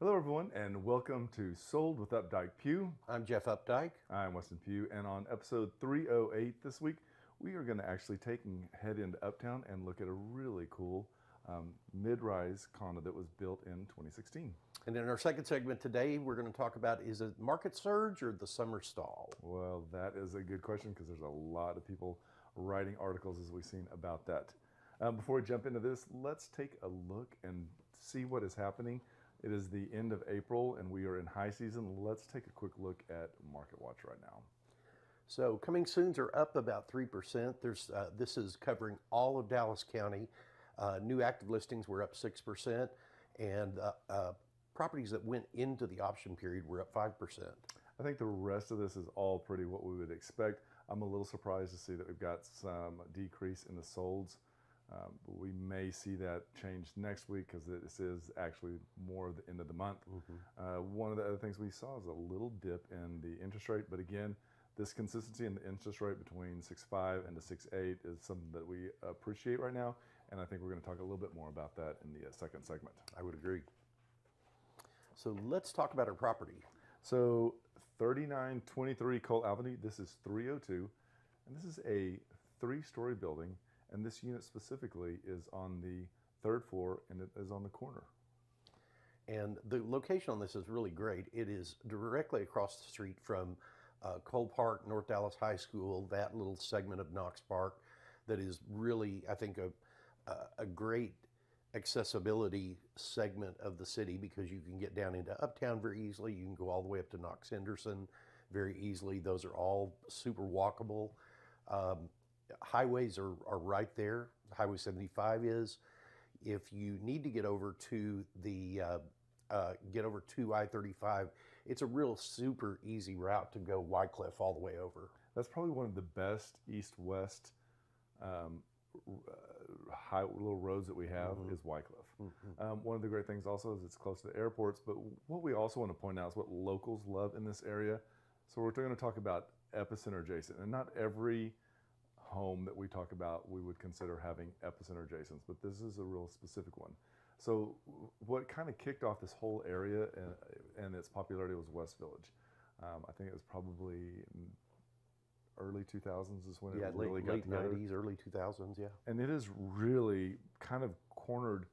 Hello, everyone, and welcome to Sold with Updike Pugh. I'm Jeff Updike. I'm Weston Pugh, and on episode 308 this week, we are going to actually head into Uptown and look at a really cool mid-rise condo that was built in 2016. And in our second segment today, we're going to talk about, is it market surge or the summer stall? Well, that is a good question because there's a lot of people writing articles, as we've seen, about that. Before we jump into this, let's take a look and see what is happening. It is the end of April and we are in high season. Let's take a quick look at Market Watch right now. So coming soons are up about 3%. This is covering all of Dallas County. New active listings were up 6%, and properties that went into the option period were up 5%. I think the rest of this is all pretty what we would expect. I'm a little surprised to see that we've got some decrease in the solds. We may see that change next week because this is actually more the end of the month. One of the other things we saw is a little dip in the interest rate, but again, this consistency in the interest rate between 6.5 and 6.8 is something that we appreciate right now, and I think we're going to talk a little bit more about that in the second segment. I would agree. So let's talk about our property. So 3923 Cole Avenue, this is 302, and this is a 3-story building. And this unit specifically is on the 3rd floor and it is on the corner. And the location on this is really great. It is directly across the street from Cole Park, North Dallas High School, that little segment of Knox Park that is really, I think, a great accessibility segment of the city because you can get down into Uptown very easily. You can go all the way up to Knox Henderson very easily. Those are all super walkable. Highways are right there. Highway 75 is. If you need to get over to the I-35, it's a real super easy route to go Wycliffe all the way over. That's probably one of the best east-west little roads that we have is Wycliffe. One of the great things also is it's close to the airports, but what we also want to point out is what locals love in this area. So we're going to talk about epicenter adjacent, and not every home that we talk about we would consider having epicenter adjacents, but this is a real specific one. So what kind of kicked off this whole area and its popularity was West Village. I think it was probably early 2000s is when it really got together. Late 90s, early 2000s, yeah. And it has really kind of cornered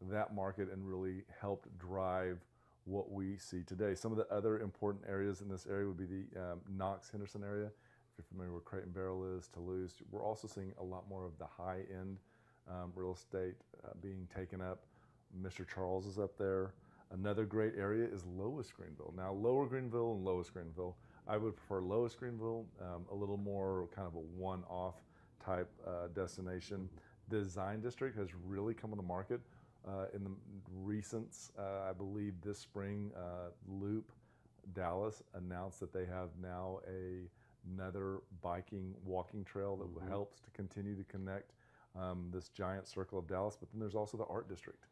that market and really helped drive what we see today. Some of the other important areas in this area would be the Knox Henderson area. If you're familiar where Crate and Barrel is, Toulouse, we're also seeing a lot more of the high-end real estate being taken up. Mr. Charles is up there. Another great area is Lower Greenville. Now, Lower Greenville and Lowest Greenville, I would prefer Lowest Greenville, a little more kind of a one-off type destination. The Design District has really come on the market in the recent, I believe this spring, Loop Dallas announced that they have now another walking trail that helps to continue to connect this giant circle of Dallas. But then there's also the Art District,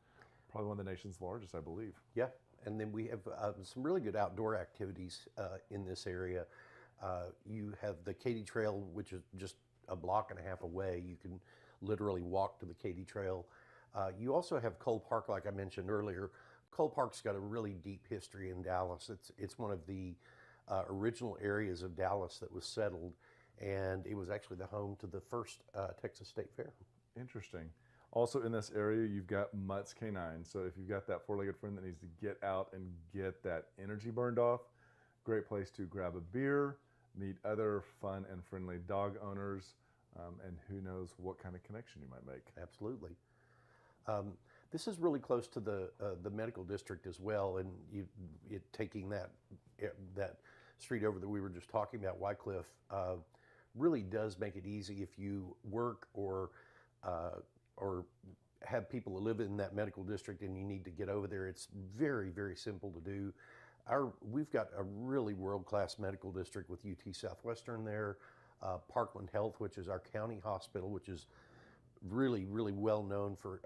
probably one of the nation's largest, I believe. Yeah, and then we have some really good outdoor activities in this area. You have the Katy Trail, which is just a block and a half away. You can literally walk to the Katy Trail. You also have Cole Park, like I mentioned earlier. Cole Park's got a really deep history in Dallas. It's one of the original areas of Dallas that was settled, and it was actually the home to the first Texas State Fair. Interesting. Also in this area, you've got Mutt's Canine. So if you've got that four-legged friend that needs to get out and get that energy burned off, great place to grab a beer, meet other fun and friendly dog owners, and who knows what kind of connection you might make. Absolutely. This is really close to the medical district as well, and taking that street over that we were just talking about, Wycliffe, really does make it easy if you work or have people who live in that medical district and you need to get over there. It's very, very simple to do. We've got a really world-class medical district with UT Southwestern there, Parkland Health, which is our county hospital, which is really, really well known for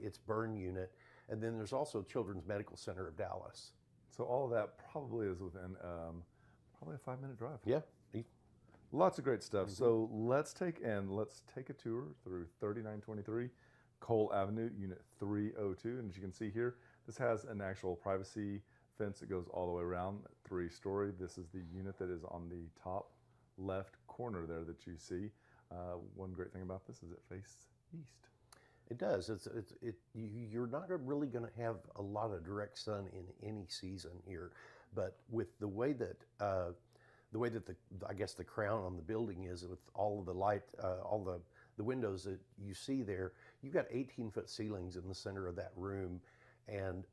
its burn unit. And then there's also Children's Medical Center of Dallas. So all of that probably is within probably a 5-minute drive. Yeah. Lots of great stuff. So let's take a tour through 3923 Cole Avenue, Unit 302. And as you can see here, This has an actual privacy fence that goes all the way around, 3-story. This is the unit that is on the top left corner there that you see. One great thing about this is it faces east. It does. You're not really going to have a lot of direct sun in any season here, but with the way that I guess the crown on the building is, with all of the light, all the windows that you see there, you've got 18-foot ceilings in the center of that room, and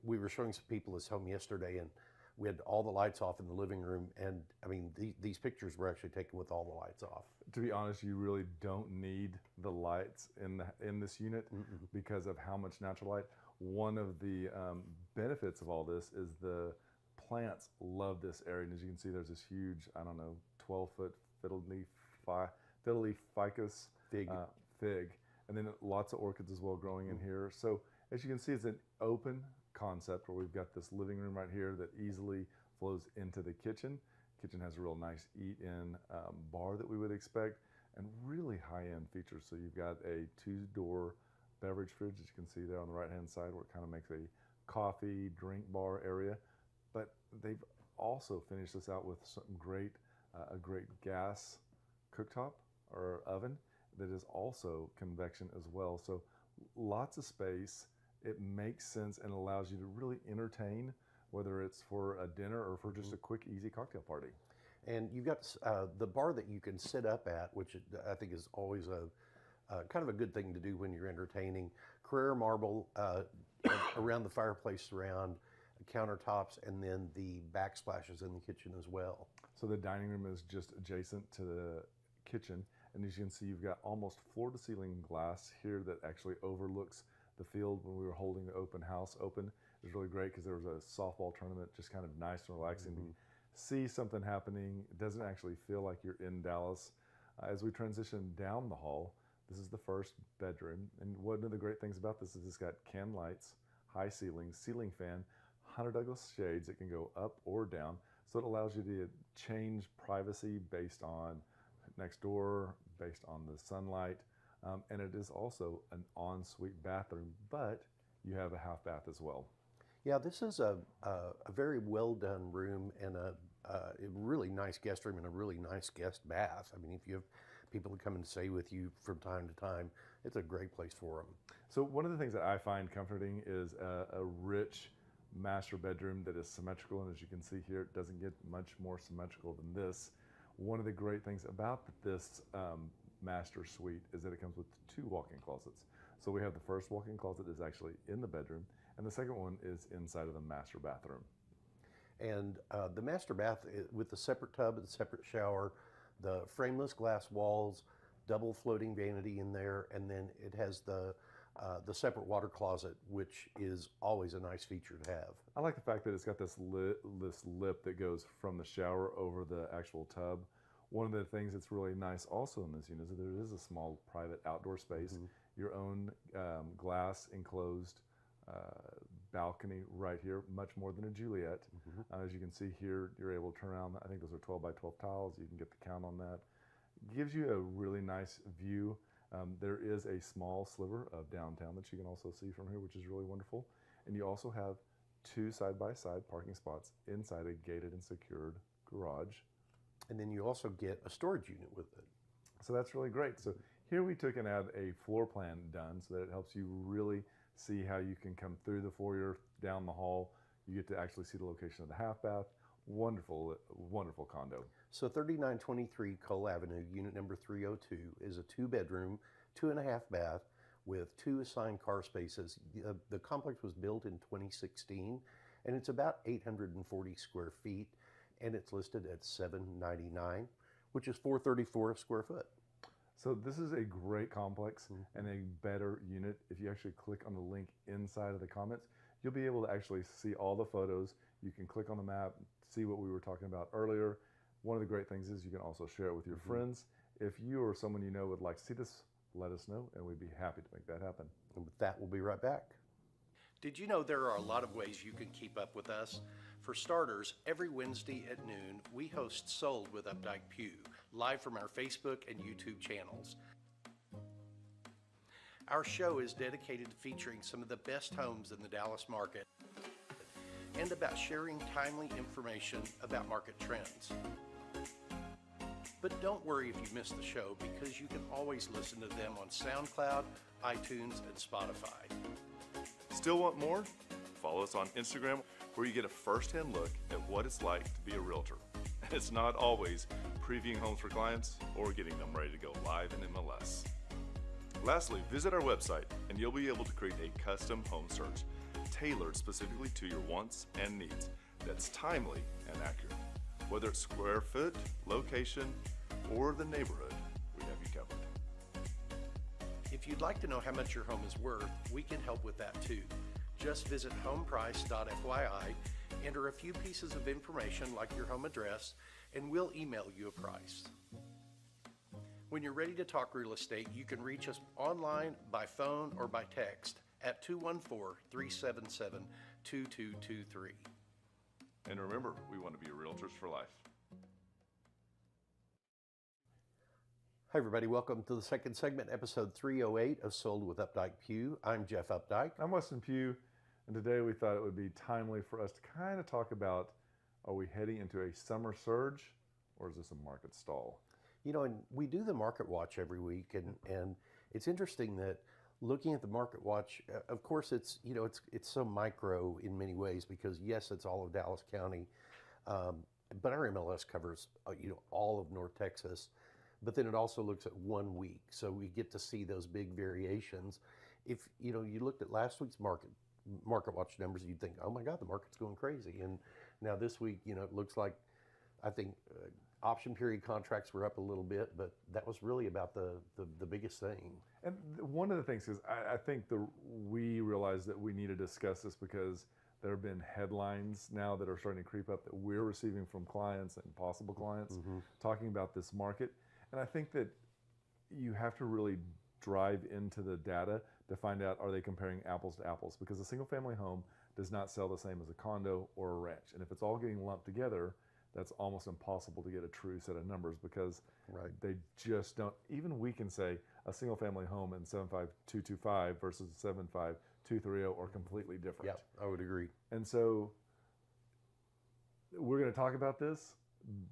we were showing some people this home yesterday, and we had all the lights off in the living room, and I mean these pictures were actually taken with all the lights off. To be honest, you really don't need the lights in this unit because of how much natural light. One of the benefits of all this is the plants love this area, and as you can see, there's this huge, I don't know, 12-foot fiddle leaf ficus fig, and then lots of orchids as well growing in here. So as you can see, it's an open concept where we've got this living room right here that easily flows into the kitchen. Kitchen has a real nice eat-in bar that we would expect, and really high-end features. So you've got a 2-door beverage fridge, as you can see there on the right-hand side, where it kind of makes a coffee drink bar area. But they've also finished this out with some a great gas cooktop or oven that is also convection as well. So lots of space. It makes sense and allows you to really entertain, whether it's for a dinner or for just a quick, easy cocktail party. And you've got the bar that you can sit up at, which I think is always a kind of a good thing to do when you're entertaining. Carrara marble around the fireplace surround, countertops, and then the backsplashes in the kitchen as well. So the dining room is just adjacent to the kitchen, and as you can see, you've got almost floor-to-ceiling glass here that actually overlooks the field. When we were holding the open house open, it was really great because there was a softball tournament, just kind of nice and relaxing to see something happening. It doesn't actually feel like you're in Dallas. As we transition down the hall, this is the first bedroom, and one of the great things about this is it's got can lights, high ceilings, ceiling fan, Hunter Douglas shades that can go up or down, so it allows you to change privacy based on next door, based on the sunlight, and it is also an ensuite bathroom, but you have a half bath as well. Yeah, this is a very well done room, and a really nice guest room and a really nice guest bath. I mean, if you have people who come and stay with you from time to time, it's a great place for them. So one of the things that I find comforting is a rich master bedroom that is symmetrical, and as you can see here, it doesn't get much more symmetrical than this. One of the great things about this master suite is that it comes with 2 walk-in closets. So we have the first walk-in closet is actually in the bedroom, and the second one is inside of the master bathroom. And the master bath with the separate tub and the separate shower, the frameless glass walls, double floating vanity in there, and then it has the separate water closet, which is always a nice feature to have. I like the fact that it's got this lip that goes from the shower over the actual tub. One of the things that's really nice also in this unit is that there is a small private outdoor space, your own glass enclosed balcony right here, much more than a Juliet. As you can see here, you're able to turn around, I think those are 12 by 12 tiles, you can get the count on that. Gives you a really nice view. There is a small sliver of downtown that you can also see from here, which is really wonderful. And you also have 2 side-by-side parking spots inside a gated and secured garage. And then you also get a storage unit with it. So that's really great. So here we took and had a floor plan done so that it helps you really see how you can come through the foyer, down the hall. You get to actually see the location of the half bath. Wonderful, wonderful condo. So 3923 Cole Avenue, unit number 302, is a 2-bedroom, 2.5 bath with 2 assigned car spaces. The complex was built in 2016, and it's about 840 square feet, and it's listed at $799, which is $434 a square foot. So this is a great complex and a better unit. If you actually click on the link inside of the comments, you'll be able to actually see all the photos. You can click on the map, see what we were talking about earlier. One of the great things is you can also share it with your friends. If you or someone you know would like to see this, let us know, and we'd be happy to make that happen. And with that, we'll be right back. Did you know there are a lot of ways you can keep up with us? For starters, every Wednesday at noon, we host Sold with Updike Pugh, live from our Facebook and YouTube channels. Our show is dedicated to featuring some of the best homes in the Dallas market and about sharing timely information about market trends. But don't worry if you missed the show, because you can always listen to them on SoundCloud, iTunes, and Spotify. Still want more? Follow us on Instagram, where you get a first-hand look at what it's like to be a realtor. It's not always previewing homes for clients or getting them ready to go live in MLS. Lastly, visit our website and you'll be able to create a custom home search tailored specifically to your wants and needs that's timely and accurate. Whether it's square foot, location, or the neighborhood, we have you covered. If you'd like to know how much your home is worth, we can help with that too. Just visit homeprice.fyi, enter a few pieces of information like your home address, and we'll email you a price. When you're ready to talk real estate, you can reach us online, by phone, or by text at 214-377-2223. And remember, we want to be realtors for life. Hi everybody, welcome to the second segment, episode 308 of Sold with Updike Pugh. I'm Jeff Updike. I'm Weston Pugh, and today we thought it would be timely for us to kind of talk about, are we heading into a summer surge, or is this a market stall? You know, and we do the Market Watch every week, and it's interesting that looking at the Market Watch, of course, it's so micro in many ways, because yes, it's all of Dallas County, but our MLS covers all of North Texas. But then it also looks at 1 week, so we get to see those big variations. If you looked at last week's Market Watch numbers, you'd think, oh my God, the market's going crazy. And now this week, it looks like, I think option period contracts were up a little bit, but that was really about the biggest thing. And one of the things is, I think we realized that we need to discuss this because there have been headlines now that are starting to creep up that we're receiving from clients and possible clients talking about this market. And I think that you have to really drive into the data to find out, are they comparing apples to apples? Because a single family home does not sell the same as a condo or a ranch. And if it's all getting lumped together, that's almost impossible to get a true set of numbers, because they just don't. Even we can say a single family home in 75225 versus 75230 are completely different. Yeah, I would agree. And so we're going to talk about this.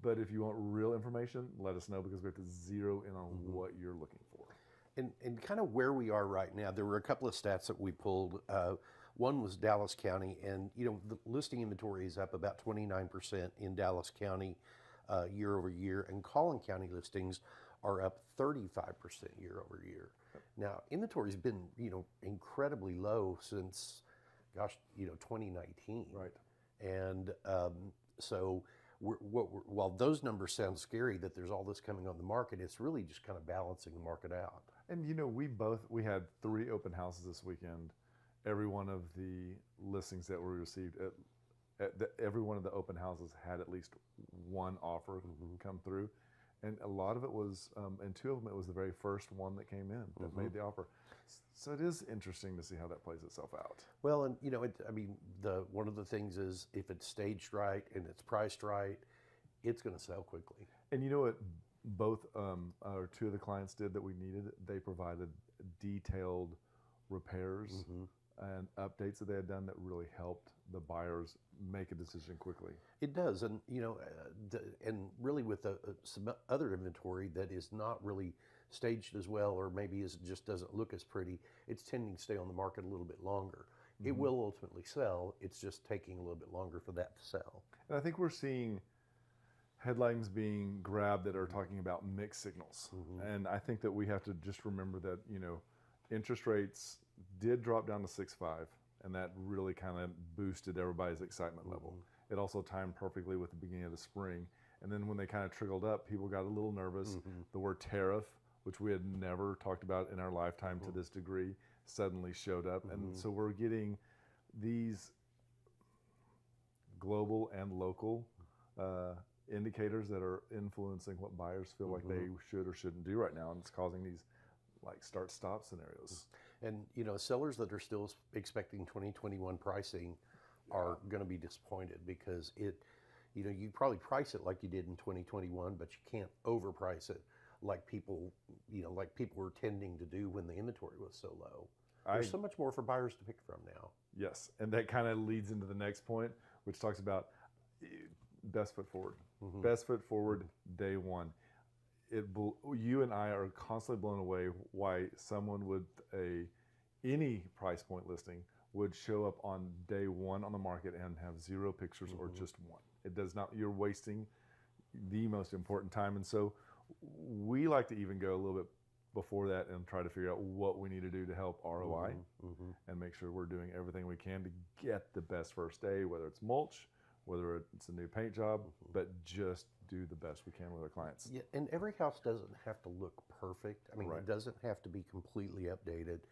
But if you want real information, let us know, because we have to zero in on what you're looking for. And kind of where we are right now, there were a couple of stats that we pulled. One was Dallas County, and the listing inventory is up about 29% in Dallas County year over year, and Collin County listings are up 35% year over year. Now, inventory's been incredibly low since 2019. Right. And so while those numbers sound scary that there's all this coming on the market, it's really just kind of balancing the market out. And we had 3 open houses this weekend. Every one of the listings that we received, every one of the open houses had at least one offer come through. And a lot of it was, and 2 of them, it was the very first one that came in that made the offer. So it is interesting to see how that plays itself out. Well, and one of the things is, if it's staged right and it's priced right, it's going to sell quickly. And you know what both or 2 of the clients did that we needed? They provided detailed repairs and updates that they had done that really helped the buyers make a decision quickly. It does, and and really with some other inventory that is not really staged as well, or maybe just doesn't look as pretty, it's tending to stay on the market a little bit longer. It will ultimately sell. It's just taking a little bit longer for that to sell. And I think we're seeing headlines being grabbed that are talking about mixed signals. And I think that we have to just remember that, interest rates did drop down to 6.5, and that really kind of boosted everybody's excitement level. It also timed perfectly with the beginning of the spring. And then when they kind of trickled up, people got a little nervous. The word tariff, which we had never talked about in our lifetime to this degree, suddenly showed up. And so we're getting these global and local indicators that are influencing what buyers feel like they should or shouldn't do right now. And it's causing these start-stop scenarios. And sellers that are still expecting 2021 pricing are going to be disappointed, because you probably price it like you did in 2021, but you can't overprice it. like people were tending to do when the inventory was so low. I- There's so much more for buyers to pick from now. Yes, and that kind of leads into the next point, which talks about best foot forward. Best foot forward, day one. You and I are constantly blown away why someone with any price point listing would show up on day one on the market and have 0 pictures or just one. It does not. You're wasting the most important time, and so we like to even go a little bit before that and try to figure out what we need to do to help ROI and make sure we're doing everything we can to get the best first day, whether it's mulch, whether it's a new paint job, but just do the best we can with our clients. Yeah, and every house doesn't have to look perfect. I mean, Right. it doesn't have to be completely updated,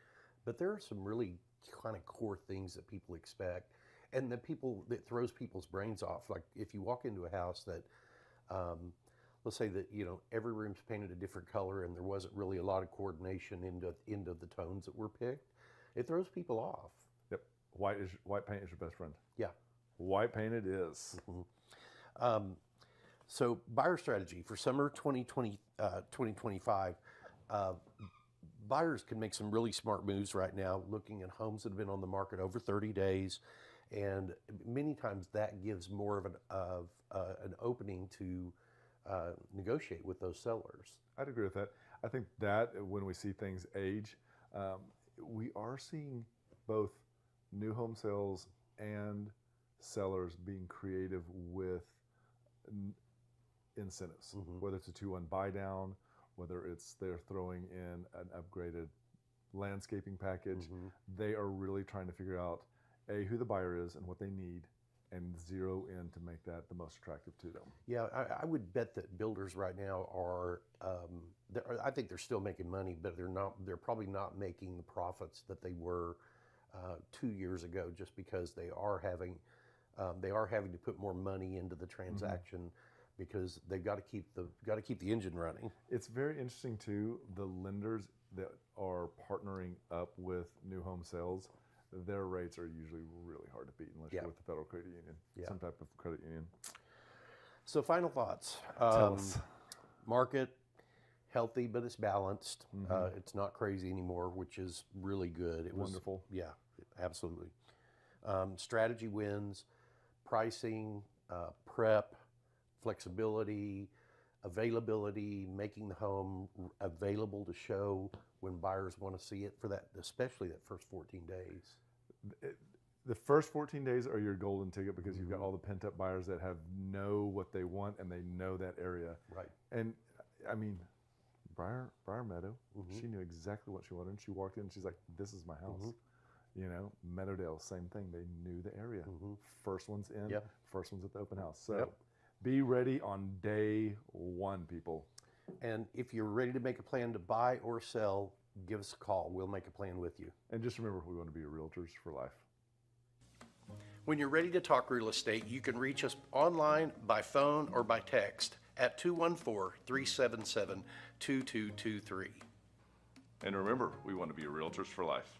but there are some really kind of core things that people expect, and that throws people's brains off. Like if you walk into a house that, let's say that every room's painted a different color, and there wasn't really a lot of coordination into the tones that were picked, it throws people off. Yep, white paint is your best friend. Yeah. White paint it is. So buyer strategy for summer 2025, buyers can make some really smart moves right now, looking at homes that have been on the market over 30 days. And many times that gives more of an opening to negotiate with those sellers. I'd agree with that. I think that when we see things age, we are seeing both new home sales and sellers being creative with incentives, whether it's a 2-1 buy down, whether it's they're throwing in an upgraded landscaping package. They are really trying to figure out who the buyer is and what they need, and zero in to make that the most attractive to them. Yeah, I would bet that builders right now are. I think they're still making money, but they're not. They're probably not making the profits that they were 2 years ago, just because they are having to put more money into the transaction because they've got to keep the engine running. It's very interesting too. The lenders that are partnering up with new home sales, their rates are usually really hard to beat unless you're with the Federal Credit Union, some type of credit union. So final thoughts. Tell us. Market healthy, but it's balanced. It's not crazy anymore, which is really good. It was Wonderful. Yeah, absolutely. Strategy wins. Pricing, prep, flexibility, availability, making the home available to show when buyers want to see it for that, especially that first 14 days. The first 14 days are your golden ticket because you've got all the pent-up buyers that know what they want and they know that area. Right. And I mean, Briar Meadow, she knew exactly what she wanted. And she walked in and she's like, this is my house. Meadowdale, same thing. They knew the area. First one's in, first one's at the open house. So be ready on day one, people. And if you're ready to make a plan to buy or sell, give us a call. We'll make a plan with you. And just remember, we want to be realtors for life. When you're ready to talk real estate, you can reach us online, by phone, or by text at 214-377-2223. And remember, we want to be realtors for life.